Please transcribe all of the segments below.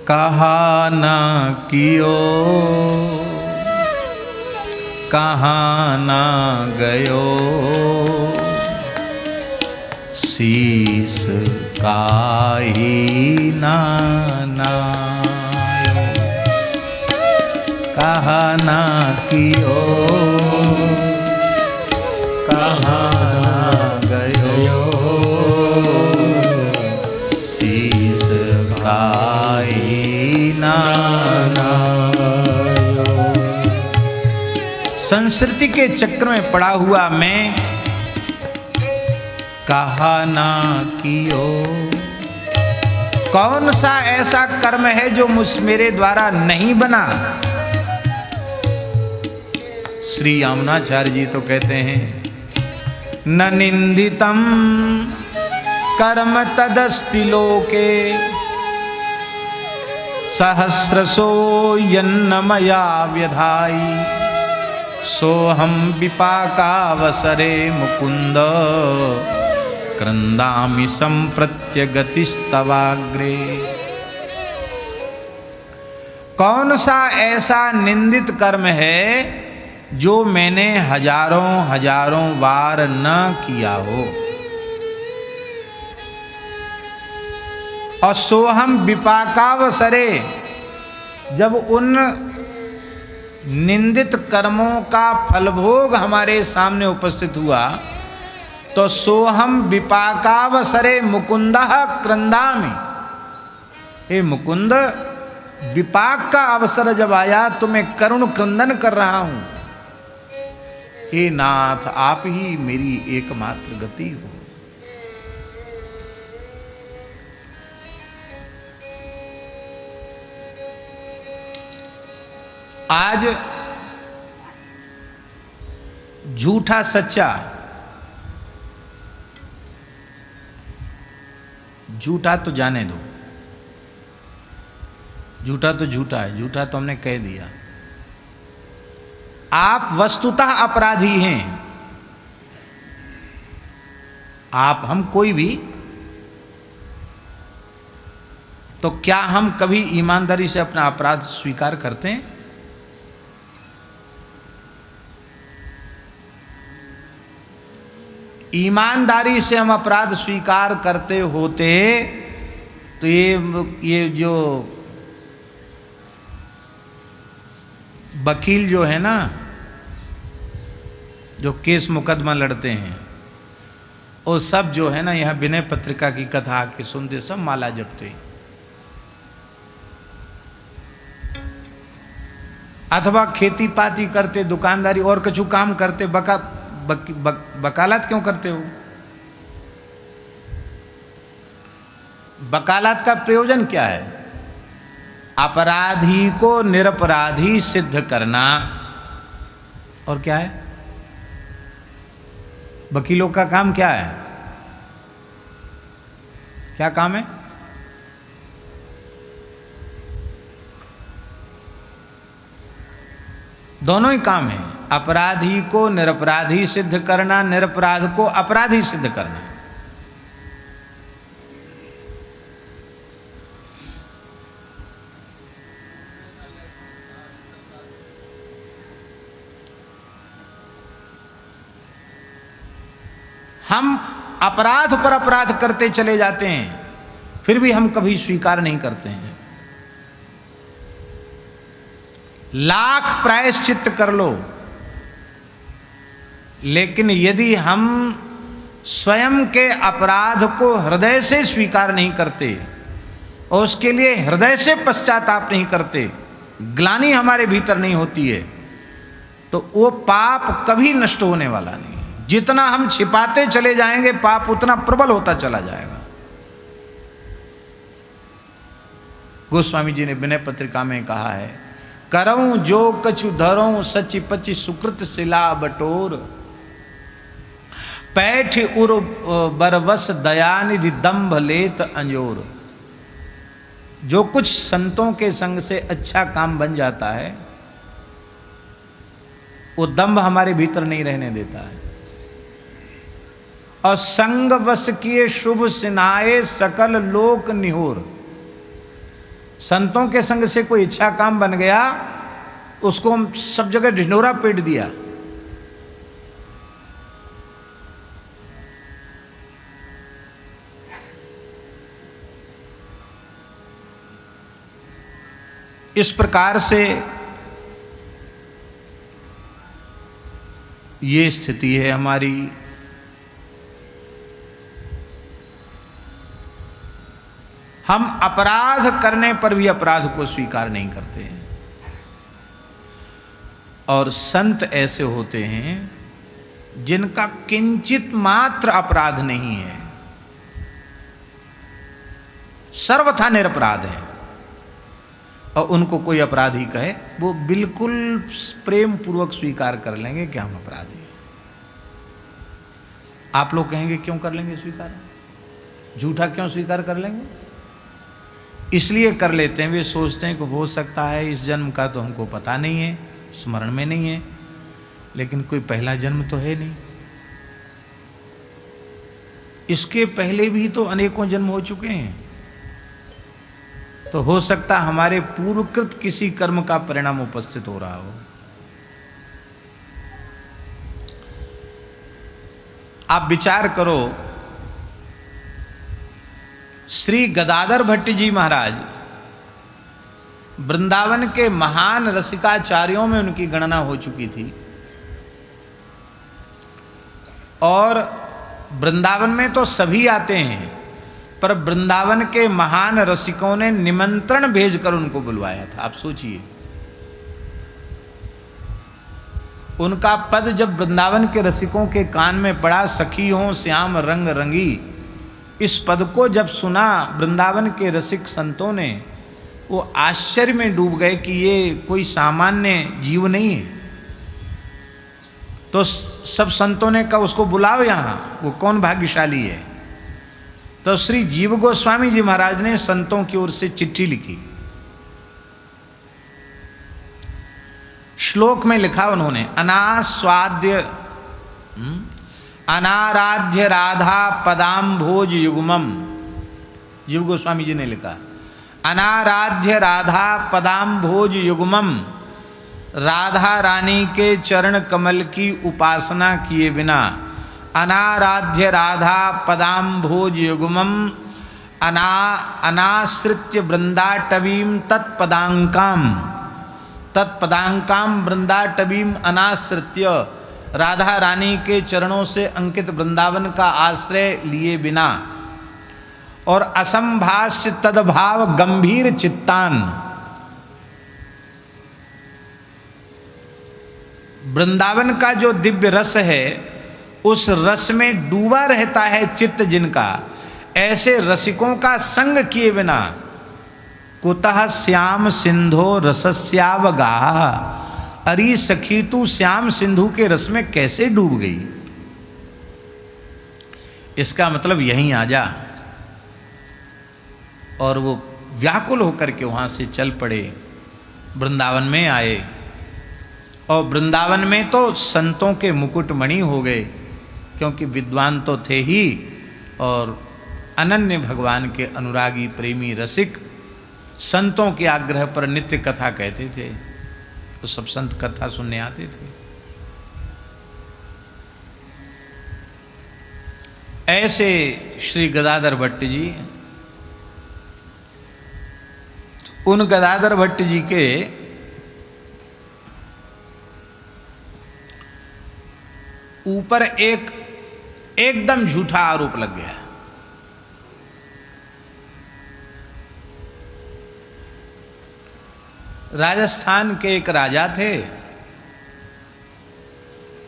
कहा न कियो कहाँ न गयो, शीस काहि न नायो। कहा न कियो कहाँ न गयो, शीस काहि न नायो। संस्कृति के चक्र में पड़ा हुआ मैं कहा ना कियो। कौन सा ऐसा कर्म है जो मेरे द्वारा नहीं बना। श्री यामुनाचार्य जी तो कहते हैं न निंदितम कर्म तदस्ति लोके, सहस्रसो यन्न मया व्यधाई, सोहम विपाकावसरे मुकुंद, क्रंदामि संप्रत्य गतिस्तवाग्रे। कौन सा ऐसा निंदित कर्म है जो मैंने हजारों हजारों बार न किया हो। और सोहम विपाकावसरे, जब उन निंदित कर्मों का फलभोग हमारे सामने उपस्थित हुआ तो सोहम विपाकावसरे मुकुंदः क्रंदामि। हे मुकुंद, विपाक का अवसर जब आया तो मैं करुण क्रंदन कर रहा हूं। हे नाथ, आप ही मेरी एकमात्र गति हो। आज झूठा सच्चा, झूठा तो जाने दो, झूठा तो झूठा है, झूठा तो हमने कह दिया। आप वस्तुतः अपराधी हैं। आप, हम, कोई भी, तो क्या हम कभी ईमानदारी से अपना अपराध स्वीकार करते हैं? ईमानदारी से हम अपराध स्वीकार करते होते तो ये जो वकील जो है ना, जो केस मुकदमा लड़ते हैं, वो सब जो है ना यह विनय पत्रिका की कथा के सुनते सब माला जपते, अथवा खेती पाती करते, दुकानदारी और कुछ काम करते। वकालत क्यों करते हो? वकालत का प्रयोजन क्या है? अपराधी को निरपराधी सिद्ध करना। और क्या है? वकीलों का काम क्या है? क्या काम है? दोनों ही काम है। अपराधी को निरपराधी सिद्ध करना, निरपराध को अपराधी सिद्ध करना। हम अपराध पर अपराध करते चले जाते हैं, फिर भी हम कभी स्वीकार नहीं करते हैं। लाख प्रायश्चित कर लो, लेकिन यदि हम स्वयं के अपराध को हृदय से स्वीकार नहीं करते और उसके लिए हृदय से पश्चाताप नहीं करते, ग्लानि हमारे भीतर नहीं होती है, तो वो पाप कभी नष्ट होने वाला नहीं। जितना हम छिपाते चले जाएंगे पाप उतना प्रबल होता चला जाएगा। गोस्वामी जी ने विनय पत्रिका में कहा है, करऊं जो कछु धरऊं सचि पचि सुकृत शिला बटोर, पैठ उर बरवस दयानिधि दंभ लेत अंजोर। जो कुछ संतों के संग से अच्छा काम बन जाता है वो दंभ हमारे भीतर नहीं रहने देता है। और संग वश किए शुभ सिनाए सकल लोक निहोर। संतों के संग से कोई इच्छा काम बन गया, उसको हम सब जगह ढिंढोरा पीट दिया। इस प्रकार से ये स्थिति है हमारी। हम अपराध करने पर भी अपराध को स्वीकार नहीं करते हैं। और संत ऐसे होते हैं जिनका किंचित मात्र अपराध नहीं है, सर्वथा निरपराध है, और उनको कोई अपराधी कहे वो बिल्कुल प्रेम पूर्वक स्वीकार कर लेंगे कि हम अपराधी हैं। आप लोग कहेंगे क्यों कर लेंगे स्वीकार, झूठा क्यों स्वीकार कर लेंगे? इसलिए कर लेते हैं, वे सोचते हैं कि हो सकता है इस जन्म का तो हमको पता नहीं है, स्मरण में नहीं है, लेकिन कोई पहला जन्म तो है नहीं, इसके पहले भी तो अनेकों जन्म हो चुके हैं, तो हो सकता हमारे पूर्वकृत किसी कर्म का परिणाम उपस्थित हो रहा हो। आप विचार करो, श्री गदाधर भट्ट जी महाराज वृंदावन के महान रसिकाचार्यों में उनकी गणना हो चुकी थी, और वृंदावन में तो सभी आते हैं, पर वृंदावन के महान रसिकों ने निमंत्रण भेजकर उनको बुलवाया था। आप सोचिए, उनका पद जब वृंदावन के रसिकों के कान में पड़ा, सखी हो श्याम रंग रंगी, इस पद को जब सुना वृंदावन के रसिक संतों ने, वो आश्चर्य में डूब गए कि ये कोई सामान्य जीव नहीं है। तो सब संतों ने कहा उसको बुलाओ यहाँ, वो कौन भाग्यशाली है। तो श्री जीव गोस्वामी जी महाराज ने संतों की ओर से चिट्ठी लिखी। श्लोक में लिखा उन्होंने, अनाराध्य राधा पदाम्भोज युग्मम। जीव गोस्वामी जी ने लिखा, अनाराध्य राधा पदाम्भोज युग्मम, राधा रानी के चरण कमल की उपासना किए बिना, अनाराध्य राधा पदाम्भोज युग्मम, अनाश्रित्य वृंदाटवीम तत्पदांकाम वृंदाटवीम अनाश्रित्य, राधा रानी के चरणों से अंकित वृंदावन का आश्रय लिए बिना, और असंभाष्य तदभाव गंभीर चित्तान, वृंदावन का जो दिव्य रस है उस रस में डूबा रहता है चित्त जिनका, ऐसे रसिकों का संग किए बिना, कुतः श्याम सिंधो रसस्यावगाह, अरे सखी तू श्याम सिंधु के रस में कैसे डूब गई। इसका मतलब यहीं आ जा। और वो व्याकुल होकर के वहां से चल पड़े, वृंदावन में आए, और वृंदावन में तो संतों के मुकुटमणि हो गए, क्योंकि विद्वान तो थे ही और अनन्य भगवान के अनुरागी प्रेमी रसिक, संतों के आग्रह पर नित्य कथा कहते थे, तो सब संत कथा सुनने आते थे। ऐसे श्री गदाधर भट्ट जी, उन गदाधर भट्ट जी के ऊपर एकदम झूठा आरोप लग गया। राजस्थान के एक राजा थे,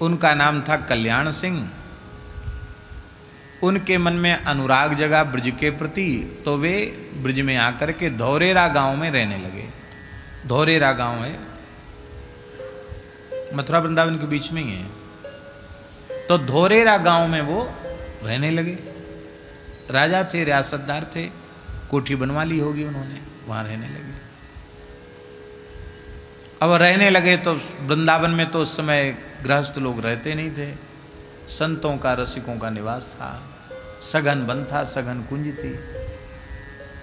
उनका नाम था कल्याण सिंह। उनके मन में अनुराग जगा ब्रज के प्रति, तो वे ब्रज में आकर के धौरेरा गांव में रहने लगे। धौरेरा गांव है, मथुरा वृंदावन के बीच में ही है। तो धौरेरा गांव में वो रहने लगे। राजा थे, रियासतदार थे, कोठी बनवा ली होगी उन्होंने, वहां रहने लगे। अब रहने लगे तो वृंदावन में तो उस समय गृहस्थ लोग रहते नहीं थे, संतों का रसिकों का निवास था, सघन वन था, सघन कुंज थी।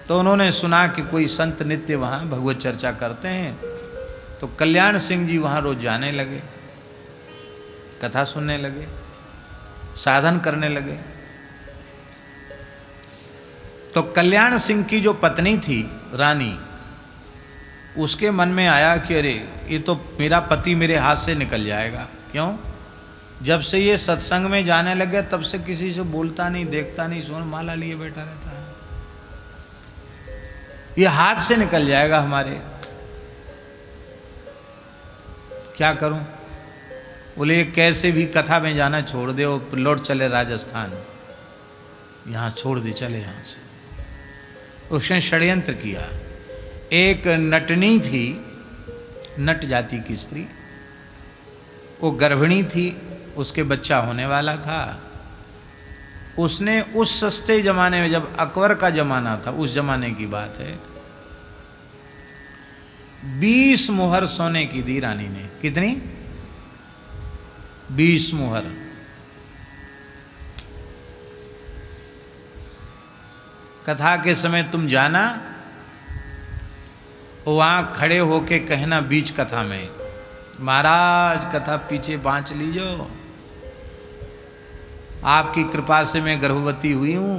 तो उन्होंने सुना कि कोई संत नित्य वहाँ भगवत चर्चा करते हैं, तो कल्याण सिंह जी वहाँ रोज जाने लगे, कथा सुनने लगे, साधन करने लगे। तो कल्याण सिंह की जो पत्नी थी रानी, उसके मन में आया कि अरे ये तो मेरा पति मेरे हाथ से निकल जाएगा। क्यों? जब से ये सत्संग में जाने लगे तब से किसी से बोलता नहीं, देखता नहीं, सोन माला लिए बैठा रहता है, ये हाथ से निकल जाएगा हमारे, क्या करूं? बोले कैसे भी कथा में जाना छोड़ दे, वो लौट चले राजस्थान, यहाँ छोड़ दे, चले यहाँ से। उसने षड्यंत्र किया। एक नटनी थी, नट जाति की स्त्री, वो गर्भिणी थी, उसके बच्चा होने वाला था। उसने उस सस्ते जमाने में, जब अकबर का जमाना था, उस जमाने की बात है, 20 मुहर सोने की दी रानी ने। कितनी? 20 मुहर। कथा के समय तुम जाना, वहां खड़े होके कहना बीच कथा में, महाराज कथा पीछे बांच लीजो, आपकी कृपा से मैं गर्भवती हुई हूं,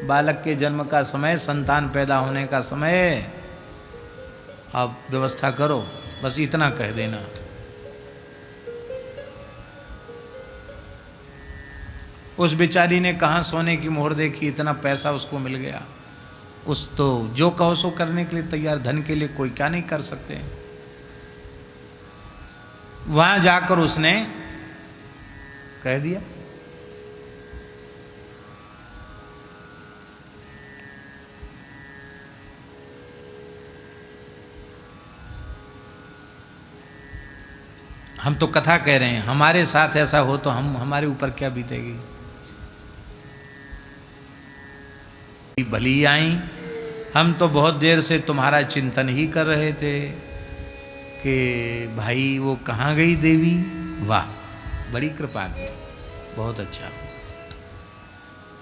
बालक के जन्म का समय, संतान पैदा होने का समय, आप व्यवस्था करो, बस इतना कह देना। उस बेचारी ने कहाँ सोने की मोहर देखी, इतना पैसा उसको मिल गया। उस तो जो कहो सो करने के लिए तैयार, धन के लिए कोई क्या नहीं कर सकते। वहां जाकर उसने कह दिया, हम तो कथा कह रहे हैं, हमारे साथ ऐसा हो तो हमारे ऊपर क्या बीतेगी। भली आई, हम तो बहुत देर से तुम्हारा चिंतन ही कर रहे थे कि भाई वो कहाँ गई देवी। वाह, बड़ी कृपा की, बहुत अच्छा,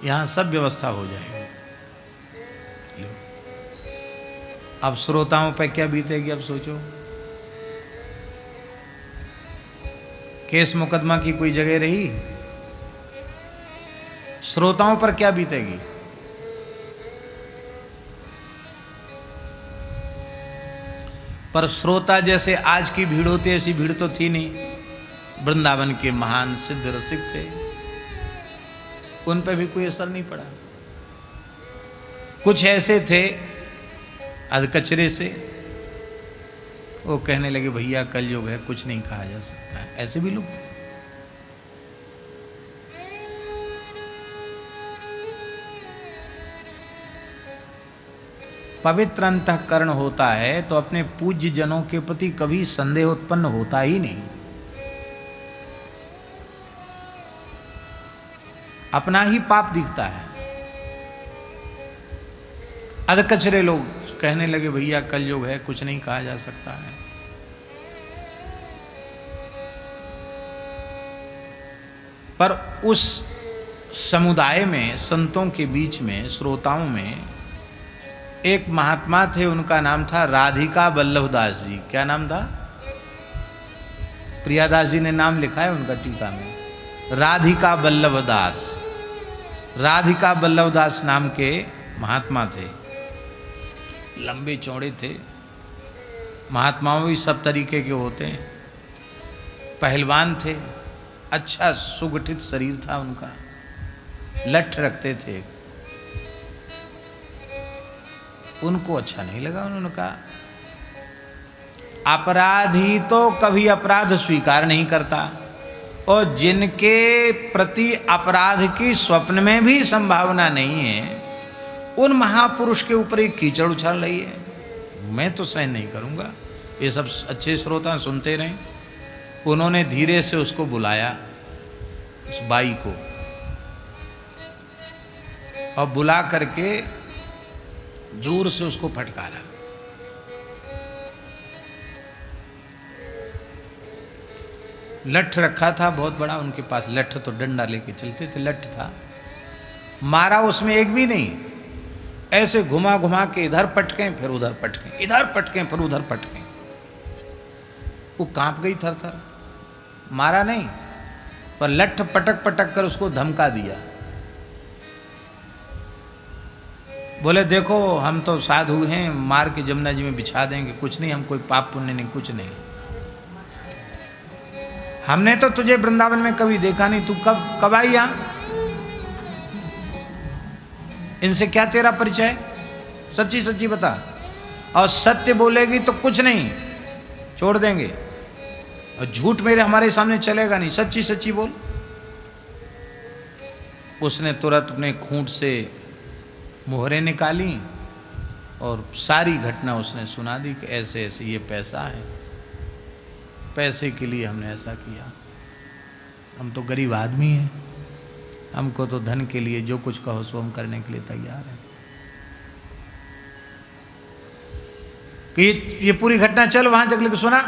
यहाँ सब व्यवस्था हो जाएगी। अब श्रोताओं पर क्या बीतेगी, अब सोचो। केस मुकदमा की कोई जगह रही? श्रोताओं पर क्या बीतेगी। पर श्रोता जैसे आज की भीड़ होती, ऐसी भीड़ तो थी नहीं। वृंदावन के महान सिद्ध रसिक थे, उन पर भी कोई असर नहीं पड़ा। कुछ ऐसे थे अधकचरे से, वो कहने लगे भैया कलयुग है, कुछ नहीं कहा जा सकता है, ऐसे भी लोग थे। पवित्र अंतःकरण होता है तो अपने पूज्य जनों के प्रति कभी संदेह उत्पन्न होता ही नहीं। अपना ही पाप दिखता है। अधकचरे लोग कहने लगे भैया कलयुग है, कुछ नहीं कहा जा सकता है। पर उस समुदाय में, संतों के बीच में, श्रोताओं में एक महात्मा थे, उनका नाम था राधिका बल्लभदास जी। क्या नाम था? प्रियादास जी ने नाम लिखा है उनका टीका में, राधिका बल्लभदास। राधिका बल्लभदास नाम के महात्मा थे, लंबे चौड़े थे। महात्माओं भी सब तरीके के होते हैं। पहलवान थे, अच्छा सुगठित शरीर था उनका, लठ रखते थे। उनको अच्छा नहीं लगा, उन्होंने कहा अपराधी तो कभी अपराध स्वीकार नहीं करता, और जिनके प्रति अपराध की स्वप्न में भी संभावना नहीं है, उन महापुरुष के ऊपर एक कीचड़ उछाल रही है, मैं तो सहन नहीं करूंगा। ये सब अच्छे श्रोता सुनते रहे। उन्होंने धीरे से उसको बुलाया, उस बाई को, और बुला करके जोर से उसको फटकारा। लठ रखा था बहुत बड़ा उनके पास, लठ तो डंडा लेके चलते थे, लठ था। मारा उसमें एक भी नहीं, ऐसे घुमा घुमा के इधर पटकें फिर उधर पटकें, इधर पटकें फिर उधर पटकें। वो कांप गई थर थर, मारा नहीं पर लठ पटक पटक कर उसको धमका दिया। बोले देखो हम तो साधु हैं, मार के जमुना जी में बिछा देंगे, कुछ नहीं, हम कोई पाप पुण्य नहीं, कुछ नहीं। हमने तो तुझे वृंदावन में कभी देखा नहीं, तू कब आई यहां? इनसे क्या तेरा परिचय? सच्ची सच्ची बता, और सत्य बोलेगी तो कुछ नहीं, छोड़ देंगे, और झूठ मेरे हमारे सामने चलेगा नहीं, सच्ची सच्ची बोल। उसने तुरंत अपने खूंट से मोहरें निकाली और सारी घटना उसने सुना दी कि ऐसे ऐसे ये पैसा है, पैसे के लिए हमने ऐसा किया, हम तो गरीब आदमी हैं, हमको तो धन के लिए जो कुछ कहो सो हम करने के लिए तैयार हैं। कि ये पूरी घटना चल वहां जगले को सुना।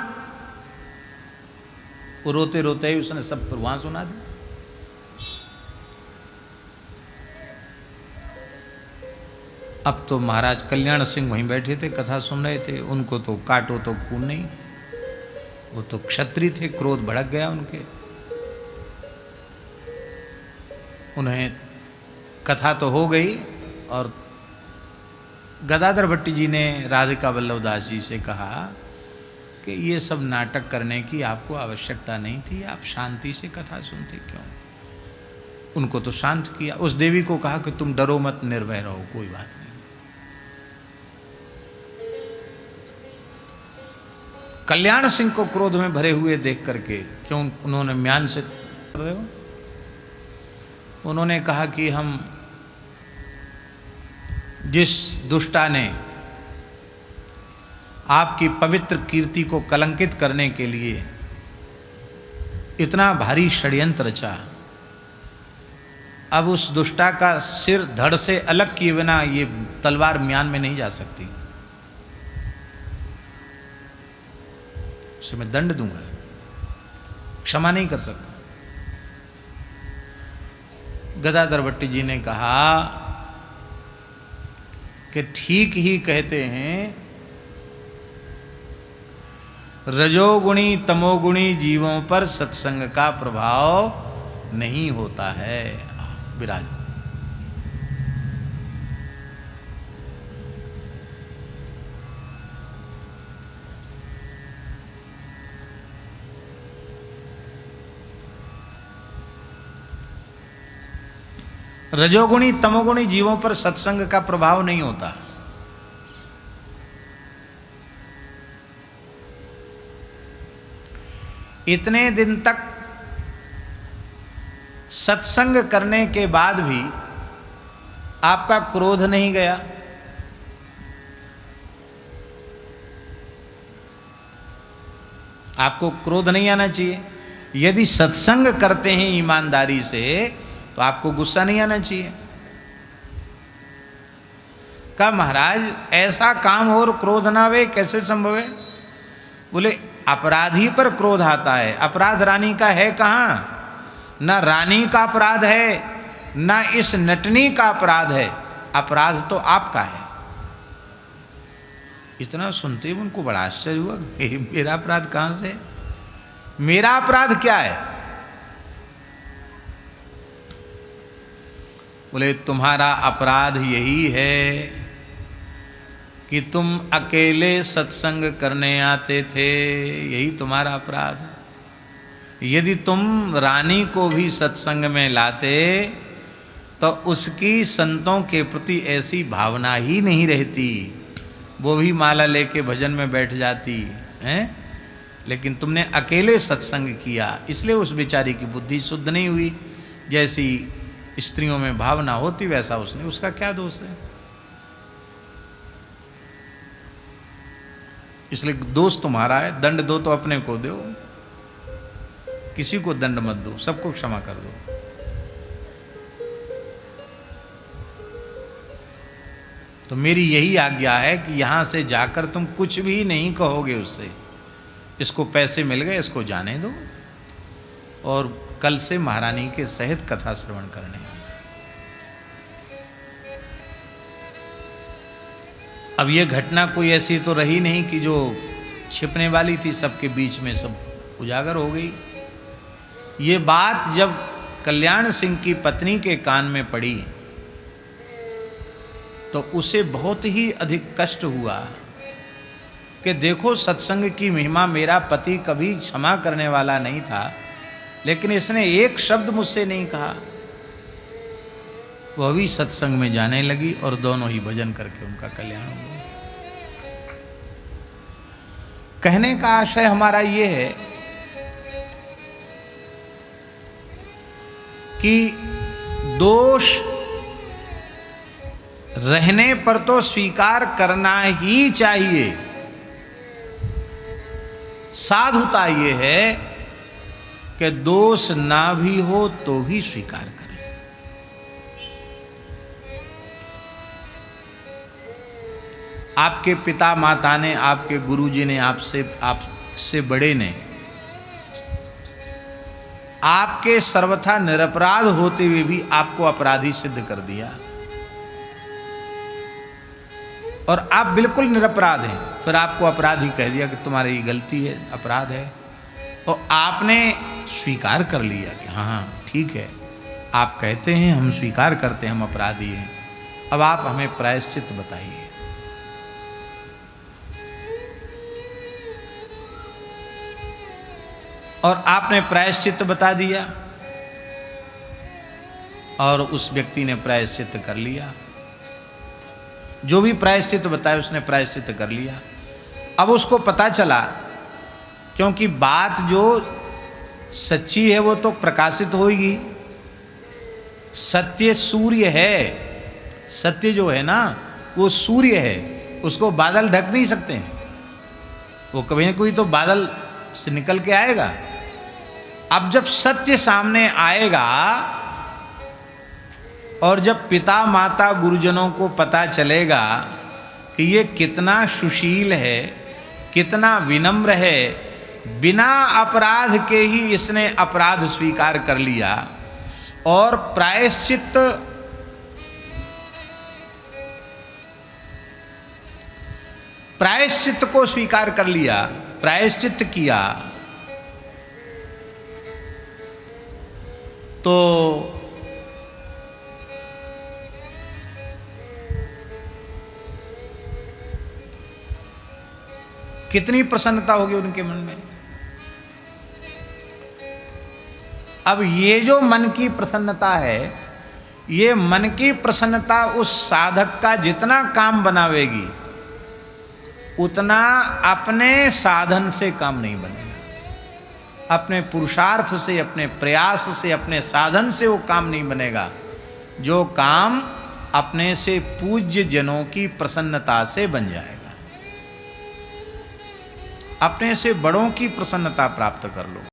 वो रोते रोते ही उसने सब पर वहां सुना दी। अब तो महाराज कल्याण सिंह वहीं बैठे थे, कथा सुन रहे थे, उनको तो काटो तो खून नहीं, वो तो क्षत्रिय थे, क्रोध भड़क गया उनके। उन्हें कथा तो हो गई, और गदाधर भट्टी जी ने राधिका वल्लभ दास जी से कहा कि ये सब नाटक करने की आपको आवश्यकता नहीं थी, आप शांति से कथा सुनते क्यों? उनको तो शांत किया। उस देवी को कहा कि तुम डरो मत, निर्भय रहो, कोई बात नहीं। कल्याण सिंह को क्रोध में भरे हुए देख करके, क्यों उन्होंने म्यान से कर रहे हो, उन्होंने कहा कि हम जिस दुष्टा ने आपकी पवित्र कीर्ति को कलंकित करने के लिए इतना भारी षड्यंत्र रचा, अब उस दुष्टा का सिर धड़ से अलग किए बिना ये तलवार म्यान में नहीं जा सकती, उसे मैं दंड दूंगा, क्षमा नहीं कर सकता। गदाधर भट्टी जी ने कहा कि ठीक ही कहते हैं, रजोगुणी तमोगुणी जीवों पर सत्संग का प्रभाव नहीं होता है। विराज रजोगुणी तमोगुणी जीवों पर सत्संग का प्रभाव नहीं होता। इतने दिन तक सत्संग करने के बाद भी आपका क्रोध नहीं गया, आपको क्रोध नहीं आना चाहिए। यदि सत्संग करते हैं ईमानदारी से तो आपको गुस्सा नहीं आना चाहिए। कहा महाराज ऐसा काम हो और क्रोध ना आवे, कैसे संभव है? बोले अपराधी पर क्रोध आता है, अपराध रानी का है कहाँ? ना रानी का अपराध है, ना इस नटनी का अपराध है, अपराध तो आपका है। इतना सुनते ही उनको बड़ा आश्चर्य हुआ, मेरा अपराध कहाँ से? मेरा अपराध क्या है? बोले तुम्हारा अपराध यही है कि तुम अकेले सत्संग करने आते थे, यही तुम्हारा अपराध। यदि तुम रानी को भी सत्संग में लाते तो उसकी संतों के प्रति ऐसी भावना ही नहीं रहती, वो भी माला लेके भजन में बैठ जाती हैं। लेकिन तुमने अकेले सत्संग किया, इसलिए उस बेचारी की बुद्धि शुद्ध नहीं हुई। जैसी स्त्रियों में भावना होती वैसा उसने, उसका क्या दोष है? इसलिए दोष तुम्हारा है, दंड दो तो अपने को दो, किसी को दंड मत दो, सबको क्षमा कर दो। तो मेरी यही आज्ञा है कि यहां से जाकर तुम कुछ भी नहीं कहोगे उससे, इसको पैसे मिल गए, इसको जाने दो, और कल से महारानी के सहित कथा श्रवण करने। अब ये घटना कोई ऐसी तो रही नहीं कि जो छिपने वाली थी, सबके बीच में सब उजागर हो गई। ये बात जब कल्याण सिंह की पत्नी के कान में पड़ी तो उसे बहुत ही अधिक कष्ट हुआ कि देखो सत्संग की महिमा, मेरा पति कभी क्षमा करने वाला नहीं था, लेकिन इसने एक शब्द मुझसे नहीं कहा। वह भी सत्संग में जाने लगी और दोनों ही भजन करके उनका कल्याण हो गया। कहने का आशय हमारा ये है कि दोष रहने पर तो स्वीकार करना ही चाहिए। साधुता ये है कि दोष ना भी हो तो भी स्वीकार करें। आपके पिता माता ने, आपके गुरुजी ने, आपसे बड़े ने आपके सर्वथा निरपराध होते हुए भी आपको अपराधी सिद्ध कर दिया और आप बिल्कुल निरपराध हैं, फिर आपको अपराधी कह दिया कि तुम्हारी गलती है, अपराध है, और आपने स्वीकार कर लिया कि हाँ ठीक है, आप कहते हैं, हम स्वीकार करते हैं, हम अपराधी हैं, अब आप हमें प्रायश्चित बताइए। और आपने प्रायश्चित बता दिया और उस व्यक्ति ने प्रायश्चित कर लिया। जो भी प्रायश्चित बताया उसने प्रायश्चित कर लिया। अब उसको पता चला, क्योंकि बात जो सच्ची है वो तो प्रकाशित होगी। सत्य सूर्य है, सत्य जो है ना वो सूर्य है, उसको बादल ढक नहीं सकते हैं, वो कभी ना कोई तो बादल से निकल के आएगा। अब जब सत्य सामने आएगा और जब पिता माता गुरुजनों को पता चलेगा कि ये कितना सुशील है, कितना विनम्र है, बिना अपराध के ही इसने अपराध स्वीकार कर लिया और प्रायश्चित को स्वीकार कर लिया, प्रायश्चित किया, तो कितनी प्रसन्नता होगी उनके मन में। अब ये जो मन की प्रसन्नता है, ये मन की प्रसन्नता उस साधक का जितना काम बनावेगी उतना अपने साधन से काम नहीं बनेगा। अपने पुरुषार्थ से, अपने प्रयास से, अपने साधन से वो काम नहीं बनेगा। जो काम अपने से पूज्य जनों की प्रसन्नता से बन जाएगा। अपने से बड़ों की प्रसन्नता प्राप्त कर लो।